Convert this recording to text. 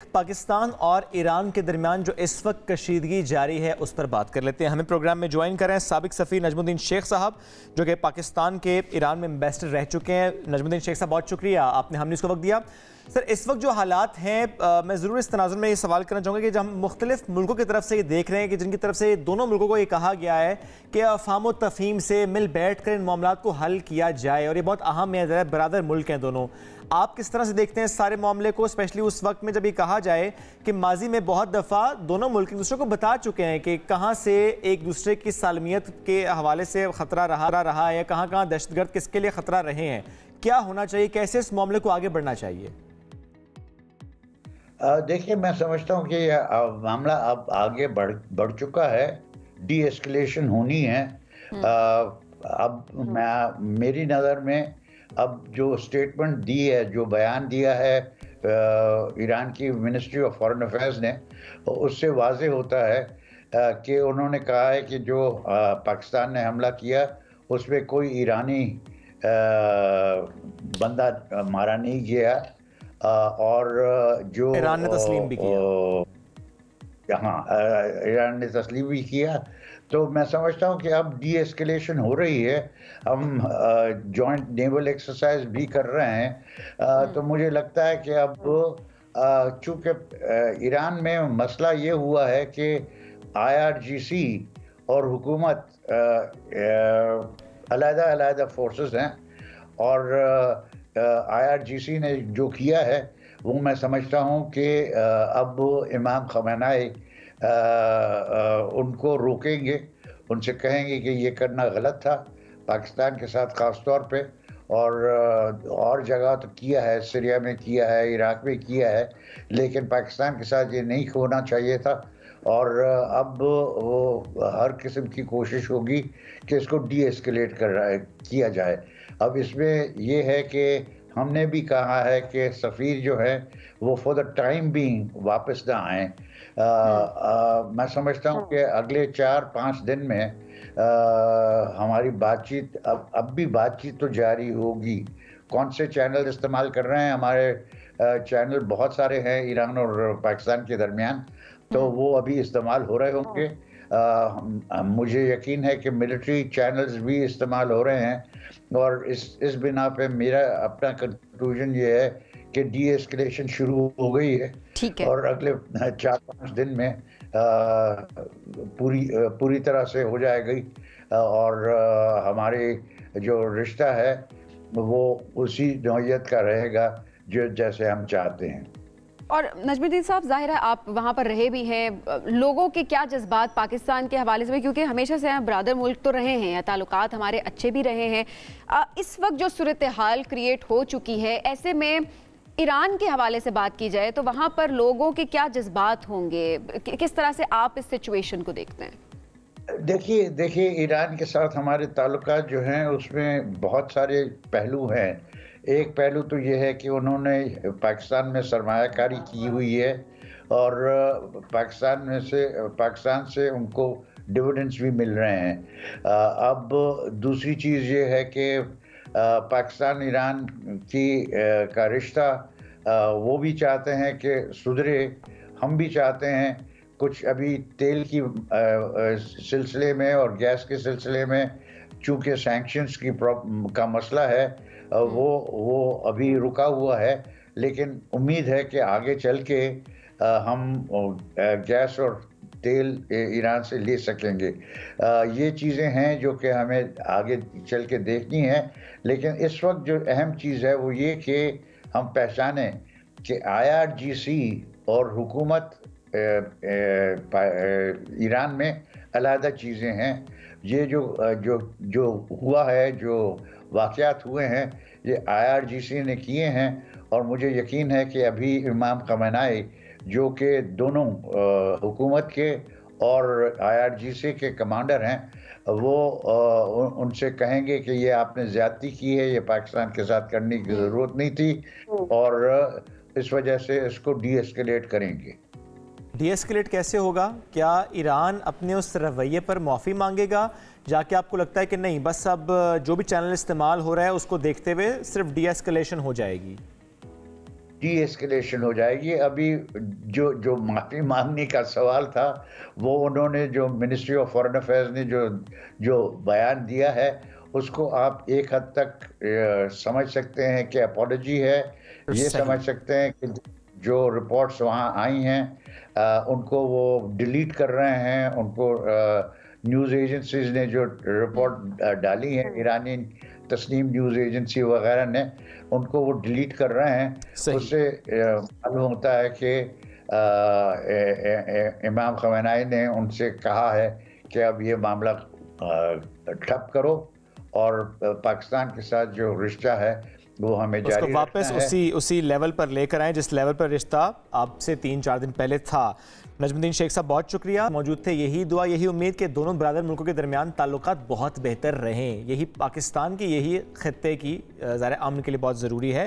पाकिस्तान और ईरान के दरमियान जो इस वक्त कशीदगी जारी है उस पर बात कर लेते हैं। हमें प्रोग्राम में ज्वाइन कर रहे हैं साबिक सफ़ीर नजमुद्दीन शेख साहब, जो कि पाकिस्तान के ईरान में एम्बेसडर रह चुके हैं। नजमुद्दीन शेख साहब, बहुत शुक्रिया, आपने हमें इसको वक्त दिया। सर, इस वक्त जो हालात हैं, मैं ज़रूर इस तनाजुर में ये सवाल करना चाहूँगा कि जब हम मुख्तलिफ मुल्कों की तरफ से ये देख रहे हैं कि जिनकी तरफ से दोनों मुल्कों को ये कहा गया है कि अफ़हाम व तफ़हीम से मिल बैठ कर इन मामलात को हल किया जाए, और ये बहुत अहम है, बरादर मुल्क हैं दोनों। आप किस तरह से देखते हैं इस सारे मामले को, स्पेशली उस वक्त में जब ये कहा जाए कि माजी में बहुत दफ़ा दोनों मुल्क एक दूसरे को बता चुके हैं कि कहाँ से एक दूसरे की सालमियत के हवाले से ख़तरा रहा है या कहाँ कहाँ दहशतगर्द किसके लिए ख़तरा रहे हैं। क्या होना चाहिए, कैसे इस मामले को आगे बढ़ना चाहिए? देखिए, मैं समझता हूँ कि मामला अब आगे बढ़ चुका है, डी एस्केलेशन होनी है। अब मेरी नज़र में अब जो स्टेटमेंट दी है, जो बयान दिया है ईरान की मिनिस्ट्री ऑफ फॉरेन अफेयर्स ने, उससे वाज़ेह होता है कि उन्होंने कहा है कि जो पाकिस्तान ने हमला किया उसमें कोई ईरानी बंदा मारा नहीं गया, और जो ईरान ने तस्लीम भी किया। हाँ, ईरान ने तस्लीम भी किया। तो मैं समझता हूँ कि अब डी एस्केलेशन हो रही है। हम जॉइंट नेवल एक्सरसाइज भी कर रहे हैं। तो मुझे लगता है कि अब चूँकि ईरान में मसला ये हुआ है कि IRGC और हुकूमत अलग-अलग फोर्सेस हैं, और IRGC ने जो किया है वो मैं समझता हूँ कि अब इमाम खमेनी उनको रोकेंगे, उनसे कहेंगे कि ये करना गलत था पाकिस्तान के साथ ख़ास तौर पे, और जगह तो किया है, सीरिया में किया है, इराक में किया है, लेकिन पाकिस्तान के साथ ये नहीं होना चाहिए था। और अब वो हर किस्म की कोशिश होगी कि इसको डी एस्केलेट किया जाए। अब इसमें ये है कि हमने भी कहा है कि सफ़ीर जो है वो फॉर द टाइम बीइंग वापस ना आए। मैं समझता हूँ कि अगले 4-5 दिन में हमारी बातचीत, अब भी बातचीत तो जारी होगी। कौन से चैनल इस्तेमाल कर रहे हैं, हमारे चैनल बहुत सारे हैं ईरान और पाकिस्तान के दरमियान, तो वो अभी इस्तेमाल हो रहे होंगे। मुझे यकीन है कि मिलिट्री चैनल्स भी इस्तेमाल हो रहे हैं, और इस बिना पे मेरा अपना कंक्लूजन ये है कि डी एस्केलेशन शुरू हो गई है। ठीक है। और अगले 4-5 दिन में पूरी तरह से हो जाएगी, और हमारे जो रिश्ता है वो उसी नौइयत का रहेगा जो जैसे हम चाहते हैं। और नजमुद्दीन साहब, जाहिर है आप वहाँ पर रहे भी हैं, लोगों के क्या जज्बात पाकिस्तान के हवाले से, क्योंकि हमेशा से हम ब्रदर मुल्क तो रहे हैं, ताल्लुकात हमारे अच्छे भी रहे हैं। इस वक्त जो सूरत हाल क्रिएट हो चुकी है, ऐसे में ईरान के हवाले से बात की जाए तो वहाँ पर लोगों के क्या जज्बात होंगे, किस तरह से आप इस सिचुएशन को देखते हैं? देखिए, ईरान के साथ हमारे ताल्लुकात जो हैं उसमें बहुत सारे पहलू हैं। एक पहलू तो ये है कि उन्होंने पाकिस्तान में सरमायाकारी की हुई है, और पाकिस्तान से उनको डिविडेंड्स भी मिल रहे हैं। अब दूसरी चीज़ ये है कि पाकिस्तान ईरान का रिश्ता वो भी चाहते हैं कि सुधरे, हम भी चाहते हैं। कुछ अभी तेल की सिलसिले में और गैस के सिलसिले में चूँकि सैंक्शंस का मसला है, वो अभी रुका हुआ है, लेकिन उम्मीद है कि आगे चल के हम गैस और तेल ईरान से ले सकेंगे। ये चीज़ें हैं जो कि हमें आगे चल के देखनी है, लेकिन इस वक्त जो अहम चीज़ है वो ये कि हम पहचानें कि IRGC और हुकूमत ईरान में अलग चीज़ें हैं। ये जो हुआ है, जो वाक़यात हुए हैं, ये IRGC ने किए हैं, और मुझे यकीन है कि अभी इमाम खमेनी जो कि दोनों हुकूमत के और IRGC के कमांडर हैं, वो उनसे कहेंगे कि ये आपने ज़्यादती की है, ये पाकिस्तान के साथ करने की ज़रूरत नहीं थी, और इस वजह से इसको डी एस्केलेट करेंगे। डी एस्केलेट कैसे होगा? क्या ईरान अपने उस रवैये पर माफ़ी मांगेगा, जाके आपको लगता है कि नहीं, बस अब जो भी चैनल इस्तेमाल हो रहा है उसको देखते हुए सिर्फ डी एस्केलेशन हो जाएगी? डी एस्केलेशन हो जाएगी। अभी जो जो माफ़ी मांगने का सवाल था, वो उन्होंने जो मिनिस्ट्री ऑफ फॉरेन अफेयर्स ने जो बयान दिया है, उसको आप एक हद तक समझ सकते हैं कि अपॉलजी है। ये समझ सकते हैं कि जो रिपोर्ट्स वहाँ आई हैं उनको वो डिलीट कर रहे हैं। उनको न्यूज़ एजेंसीज ने जो रिपोर्ट डाली है, ईरानी तस्नीम न्यूज़ एजेंसी वगैरह ने, उनको वो डिलीट कर रहे हैं। उससे मालूम होता है कि इमाम खमेनी ने उनसे कहा है कि अब ये मामला ठप करो और पाकिस्तान के साथ जो रिश्ता है वो हमें जारी उसको वापस उसी लेवल पर लेकर आए जिस लेवल पर रिश्ता आपसे 3-4 दिन पहले था। नजमुद्दीन शेख साहब बहुत शुक्रिया, मौजूद थे। यही दुआ, यही उम्मीद कि दोनों बरादर मुल्कों के दरमियान ताल्लुकात बहुत बेहतर रहें। यही पाकिस्तान की, यही खित्ते की ज़ाहिर अमन के लिए बहुत ज़रूरी है।